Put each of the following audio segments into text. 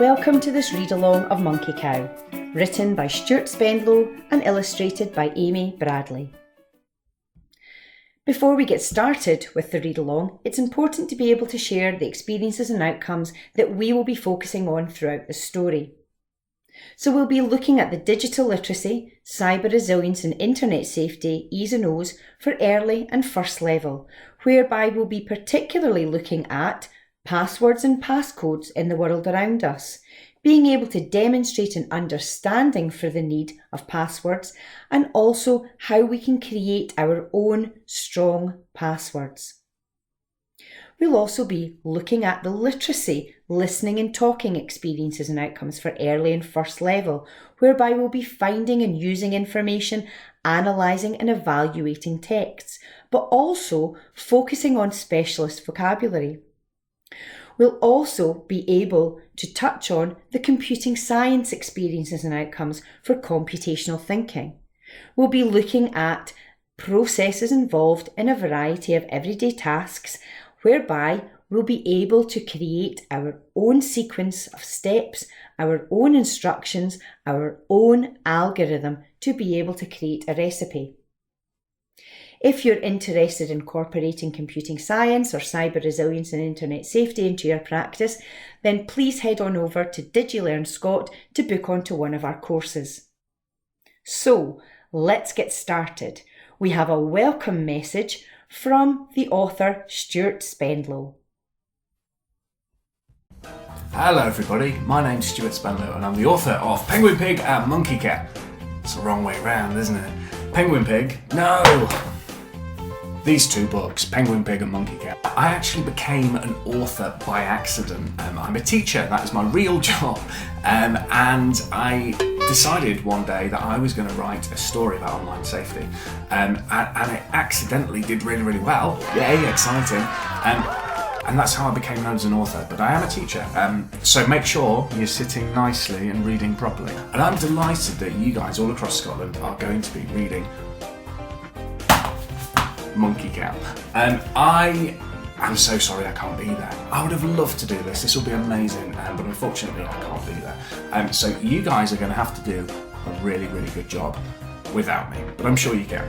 Welcome to this read-along of MonkeyCow, written by Stuart Spendlow and illustrated by Amy Bradley. Before we get started with the read-along, it's important to be able to share the experiences and outcomes that we will be focusing on throughout the story. So we'll be looking at the digital literacy, cyber resilience and internet safety E's and O's for early and first level, whereby we'll be particularly looking at passwords and passcodes in the world around us, being able to demonstrate an understanding for the need of passwords, and also how we can create our own strong passwords. We'll also be looking at the literacy, listening and talking experiences and outcomes for early and first level, whereby we'll be finding and using information, analysing and evaluating texts, but also focusing on specialist vocabulary. We'll also be able to touch on the computing science experiences and outcomes for computational thinking. We'll be looking at processes involved in a variety of everyday tasks, whereby we'll be able to create our own sequence of steps, our own instructions, our own algorithm to be able to create a recipe. If you're interested in incorporating computing science or cyber resilience and internet safety into your practice, then please head on over to DigiLearn Scot to book onto one of our courses. So, let's get started. We have a welcome message from the author Stuart Spendlow. Hello everybody, my name's Stuart Spendlow and I'm the author of Penguin Pig and MonkeyCow. It's the wrong way round, isn't it? Penguin Pig? No! These two books, Penguin Pig and MonkeyCow. I actually became an author by accident. I'm a teacher, that is my real job. And I decided one day that I was going to write a story about online safety. And it accidentally did really, really well. Yay, exciting. And that's how I became known as an author, but I am a teacher. So make sure you're sitting nicely and reading properly. And I'm delighted that you guys all across Scotland are going to be reading MonkeyCow. I'm so sorry I can't be there. I would have loved to do this. This will be amazing, but unfortunately I can't be there. So you guys are going to have to do a really, really good job without me, but I'm sure you can.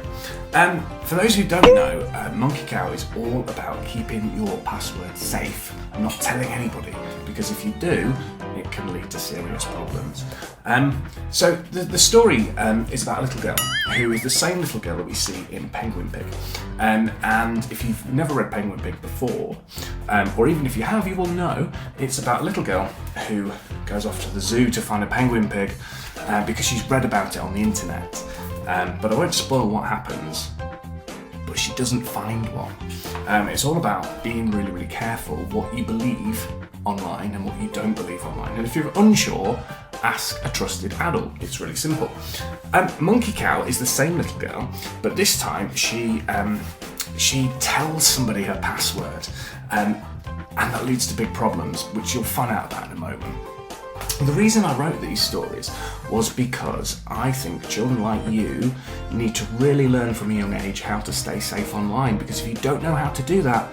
For those who don't know, MonkeyCow is all about keeping your password safe and not telling anybody, because if you do, it can lead to serious problems. So the story is about a little girl who is the same little girl that we see in Penguin Pig. And if you've never read Penguin Pig before, or even if you have, you will know it's about a little girl who goes off to the zoo to find a penguin pig because she's read about it on the internet. But I won't spoil what happens, but she doesn't find one. It's all about being really, really careful what you believe online and what you don't believe online. And if you're unsure, ask a trusted adult. It's really simple. MonkeyCow is the same little girl, but this time she tells somebody her password, and that leads to big problems, which you'll find out about in a moment. The reason I wrote these stories was because I think children like you need to really learn from a young age how to stay safe online, because if you don't know how to do that,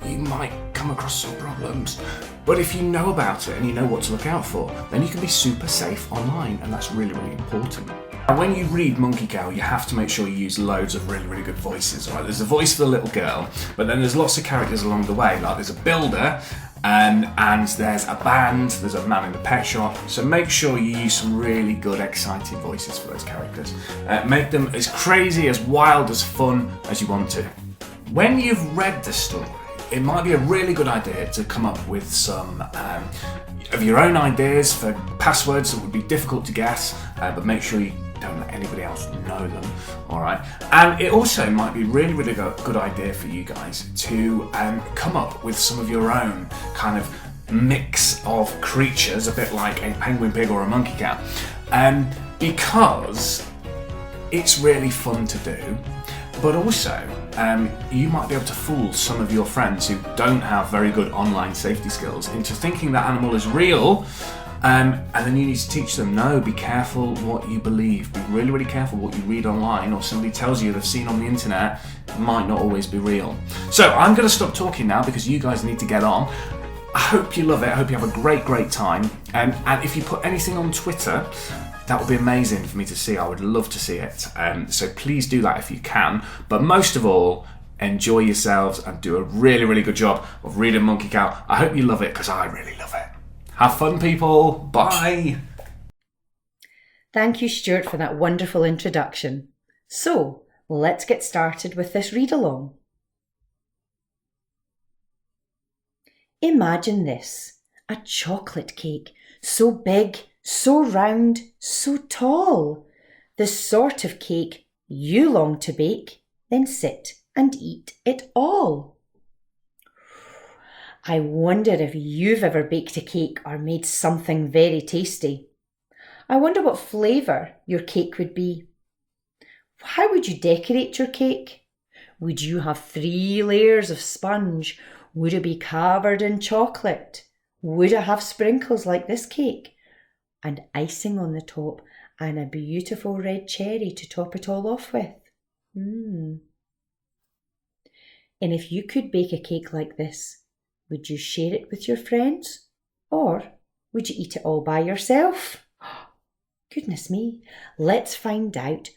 you might come across some problems. But if you know about it and you know what to look out for, then you can be super safe online, and that's really, really important. Now, when you read MonkeyCow, you have to make sure you use loads of really, really good voices, right? There's a voice for the little girl, but then there's lots of characters along the way, like there's a builder, and there's a band, there's a man in the pet shop, so make sure you use some really good, exciting voices for those characters. Make them as crazy, as wild, as fun as you want to. When you've read the story, it might be a really good idea to come up with some of your own ideas for passwords that would be difficult to guess, but make sure you don't let anybody else know them, alright? And it also might be really, really good idea for you guys to come up with some of your own kind of mix of creatures, a bit like a penguin pig or a MonkeyCow, because it's really fun to do, but also you might be able to fool some of your friends who don't have very good online safety skills into thinking that animal is real. And then you need to teach them, no, be careful what you believe. Be really, really careful what you read online or somebody tells you they've seen on the internet. It might not always be real. So I'm going to stop talking now because you guys need to get on. I hope you love it. I hope you have a great time. And if you put anything on Twitter, that would be amazing for me to see. I would love to see it. So please do that if you can. But most of all, enjoy yourselves and do a really good job of reading MonkeyCow. I hope you love it because I really love it. Have fun, people. Bye. Thank you, Stuart, for that wonderful introduction. So, let's get started with this read-along. Imagine this, a chocolate cake, so big, so round, so tall. The sort of cake you long to bake, then sit and eat it all. I wonder if you've ever baked a cake or made something very tasty. I wonder what flavour your cake would be. How would you decorate your cake? Would you have 3 layers of sponge? Would it be covered in chocolate? Would it have sprinkles like this cake? And icing on the top and a beautiful red cherry to top it all off with? And if you could bake a cake like this, would you share it with your friends? Or would you eat it all by yourself? Goodness me, let's find out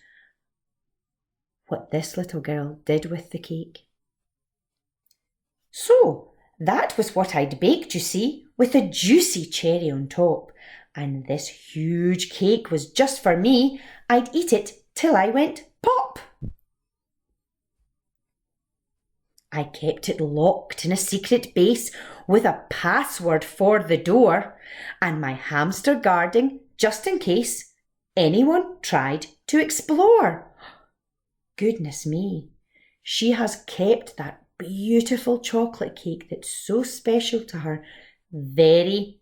what this little girl did with the cake. So, that was what I'd baked, you see, with a juicy cherry on top. And this huge cake was just for me. I'd eat it till I went pop. I kept it locked in a secret base with a password for the door and my hamster guarding just in case anyone tried to explore. Goodness me, she has kept that beautiful chocolate cake that's so special to her very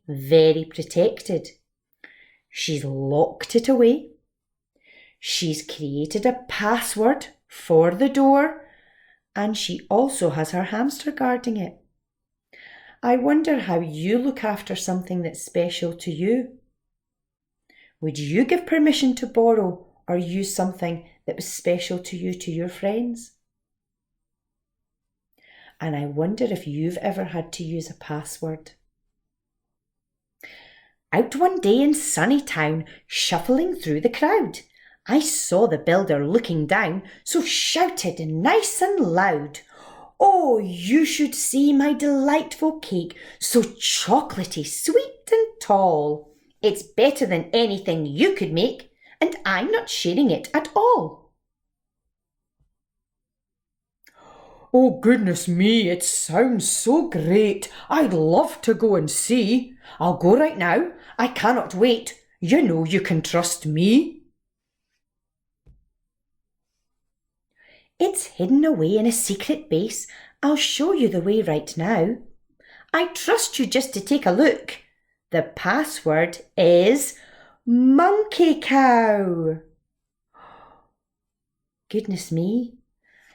protected. She's locked it away. She's created a password for the door and she also has her hamster guarding it. I wonder how you look after something that's special to you. Would you give permission to borrow or use something that was special to you to your friends? And I wonder if you've ever had to use a password. Out one day in sunny town, shuffling through the crowd, I saw the builder looking down, so shouted nice and loud, "Oh, you should see my delightful cake, so chocolatey, sweet and tall. It's better than anything you could make, and I'm not sharing it at all." "Oh, goodness me, it sounds so great. I'd love to go and see. I'll go right now. I cannot wait. You know you can trust me." "It's hidden away in a secret base. I'll show you the way right now. I trust you just to take a look. The password is MonkeyCow." Goodness me.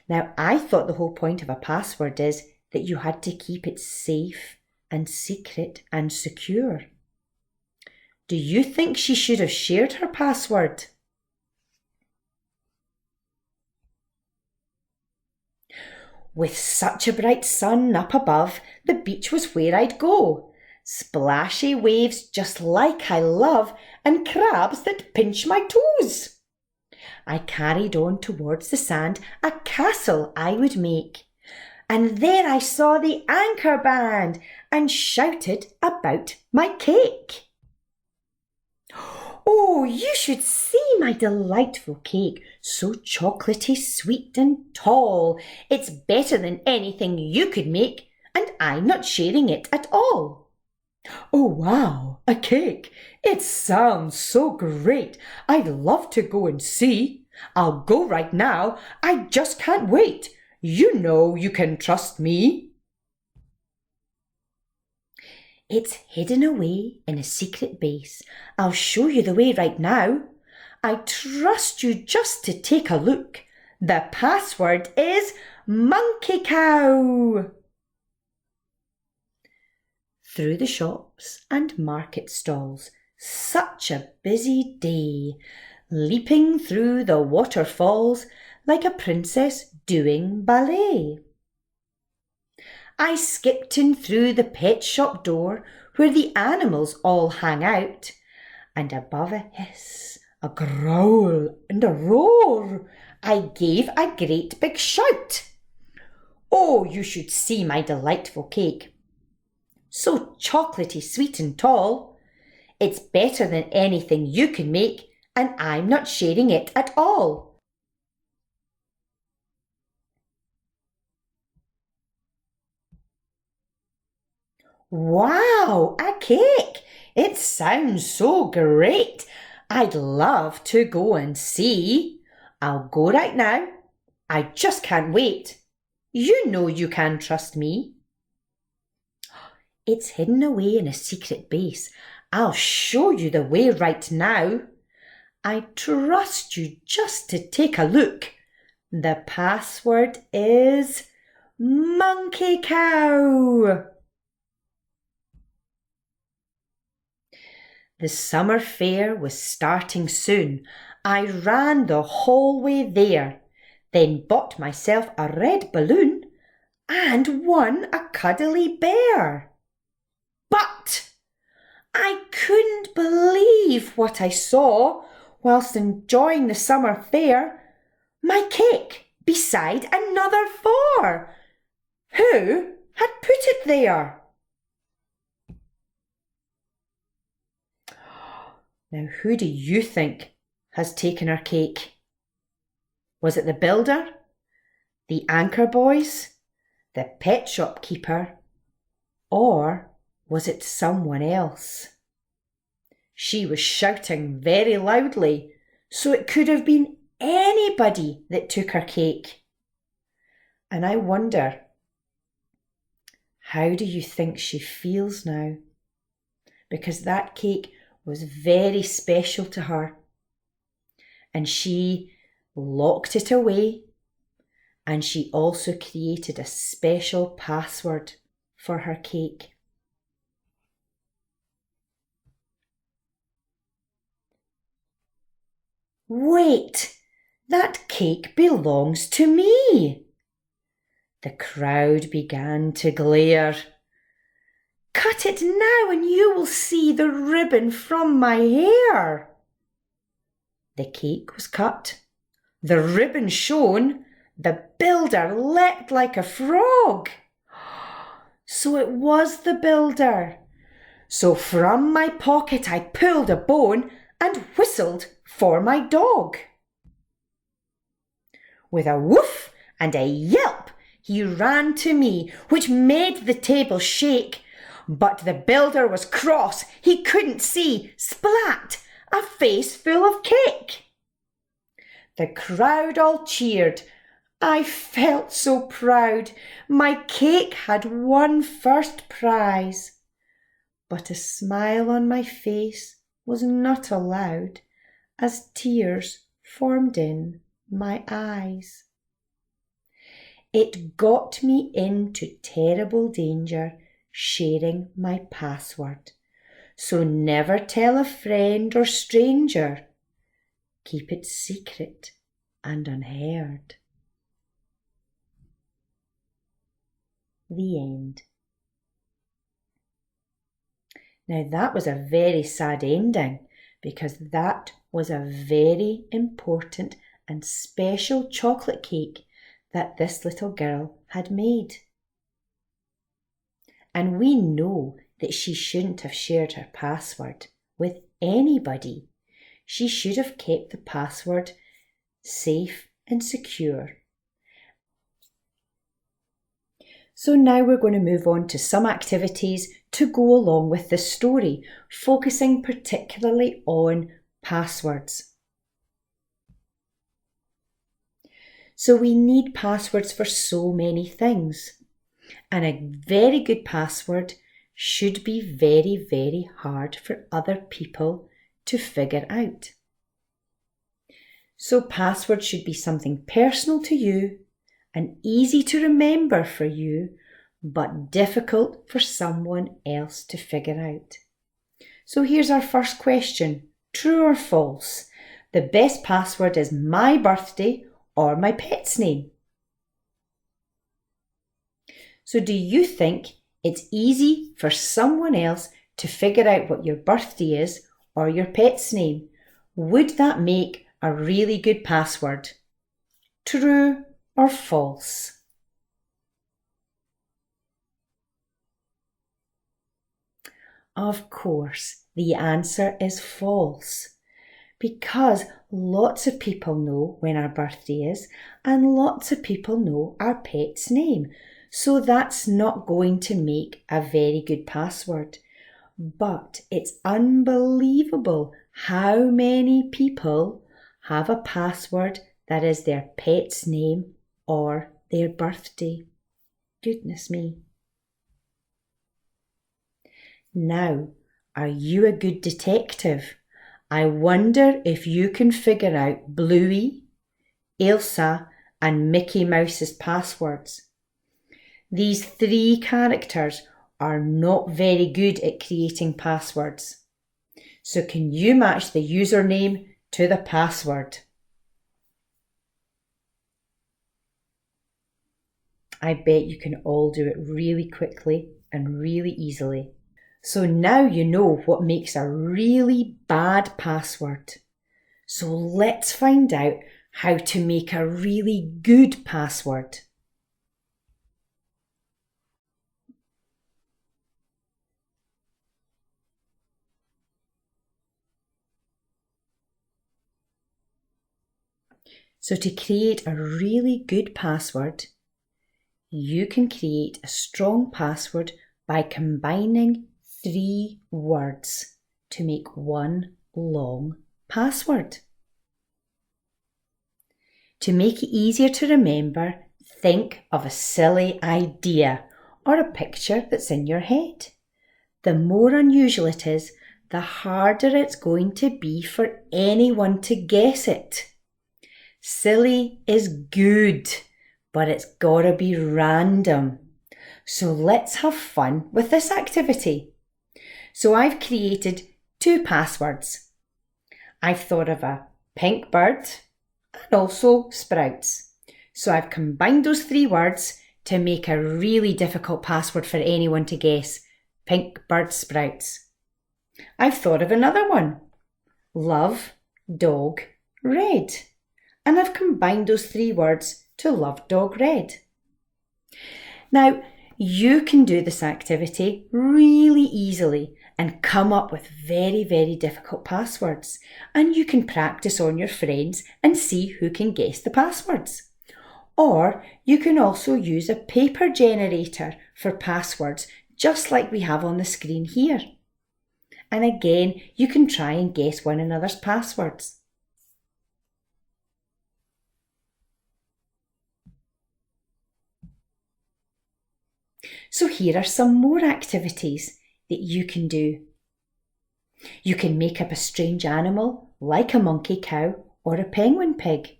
Now, I thought the whole point of a password is that you had to keep it safe and secret and secure. Do you think she should have shared her password? With such a bright sun up above, the beach was where I'd go. Splashy waves just like I love, and crabs that pinch my toes. I carried on towards the sand, a castle I would make. And there I saw the anchor band and shouted about my cake. "Oh, you should see my delightful cake, so chocolatey, sweet and tall. It's better than anything you could make, and I'm not sharing it at all." "Oh, wow, a cake. It sounds so great. I'd love to go and see. I'll go right now. I just can't wait. You know you can trust me." "It's hidden away in a secret base. I'll show you the way right now. I trust you just to take a look. The password is MonkeyCow." Through the shops and market stalls, such a busy day, leaping through the waterfalls like a princess doing ballet. I skipped in through the pet shop door where the animals all hang out, and above a hiss, a growl and a roar, I gave a great big shout. Oh, you should see my delightful cake. So chocolatey, sweet and tall. It's better than anything you can make, and I'm not sharing it at all. Wow, a cake! It sounds so great. I'd love to go and see. I'll go right now. I just can't wait. You know you can trust me. It's hidden away in a secret base. I'll show you the way right now. I trust you just to take a look. The password is MonkeyCow. The summer fair was starting soon. I ran the whole way there, then bought myself a red balloon and won a cuddly bear. But I couldn't believe what I saw whilst enjoying the summer fair. My cake beside another 4. Who had put it there? Now, who do you think has taken our cake? Was it the builder, the anchor boys, the pet shop keeper, or was it someone else? She was shouting very loudly, so it could have been anybody that took her cake. And I wonder, how do you think she feels now? Because that cake was very special to her. And she locked it away, and she also created a special password for her cake. Wait, that cake belongs to me. The crowd began to glare. Cut it now and you will see the ribbon from my hair. The cake was cut, the ribbon shone, the builder leapt like a frog. So it was the builder. So from my pocket I pulled a bone and whistled for my dog. With a woof and a yelp, he ran to me, which made the table shake. But the builder was cross, he couldn't see, splat, a face full of cake. The crowd all cheered. I felt so proud. My cake had won first prize. But a smile on my face was not allowed, as tears formed in my eyes. It got me into terrible danger, sharing my password. So never tell a friend or stranger. Keep it secret and unheard. The end. Now that was a very sad ending, because that was a very important and special chocolate cake that this little girl had made. And we know that she shouldn't have shared her password with anybody. She should have kept the password safe and secure. So now we're going to move on to some activities to go along with this story, focusing particularly on passwords. So we need passwords for so many things. And a very good password should be very, very hard for other people to figure out. So passwords should be something personal to you and easy to remember for you, but difficult for someone else to figure out. So here's our first question. True or false? The best password is my birthday or my pet's name. So do you think it's easy for someone else to figure out what your birthday is or your pet's name? Would that make a really good password? True or false? Of course, the answer is false, because lots of people know when our birthday is and lots of people know our pet's name. So that's not going to make a very good password. But it's unbelievable how many people have a password that is their pet's name or their birthday. Goodness me. Now, are you a good detective? I wonder if you can figure out Bluey, Elsa and Mickey Mouse's passwords. These 3 characters are not very good at creating passwords. So can you match the username to the password? I bet you can all do it really quickly and really easily. So now you know what makes a really bad password. So let's find out how to make a really good password. So to create a really good password, you can create a strong password by combining 3 words to make one long password. To make it easier to remember, think of a silly idea or a picture that's in your head. The more unusual it is, the harder it's going to be for anyone to guess it. Silly is good, but it's gotta be random. So let's have fun with this activity. So I've created 2 passwords. I've thought of a pink bird and also sprouts. So I've combined those 3 words to make a really difficult password for anyone to guess. Pink bird sprouts. I've thought of another one. Love, dog, red. And I've combined those 3 words to love, dog, red. Now, you can do this activity really easily and come up with very, very difficult passwords. And you can practice on your friends and see who can guess the passwords. Or you can also use a paper generator for passwords, just like we have on the screen here. And again, you can try and guess one another's passwords. So here are some more activities that you can do. You can make up a strange animal like a monkey cow or a penguin pig.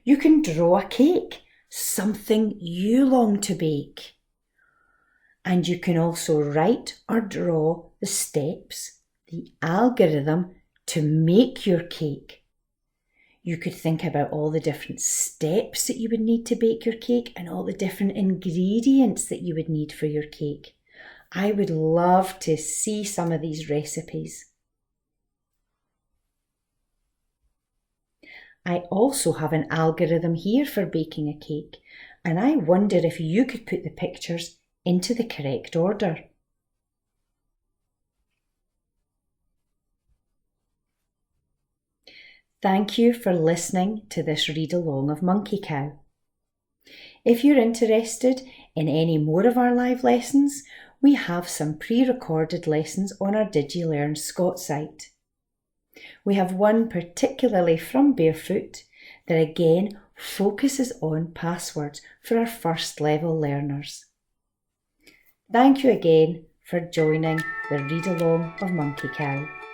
You can draw a cake, something you long to bake. And you can also write or draw the steps, the algorithm to make your cake. You could think about all the different steps that you would need to bake your cake and all the different ingredients that you would need for your cake. I would love to see some of these recipes. I also have an algorithm here for baking a cake, and I wonder if you could put the pictures into the correct order. Thank you for listening to this read-along of MonkeyCow. If you're interested in any more of our live lessons, we have some pre-recorded lessons on our DigiLearn Scott site. We have one particularly from Barefoot that again focuses on passwords for our first level learners. Thank you again for joining the read-along of MonkeyCow.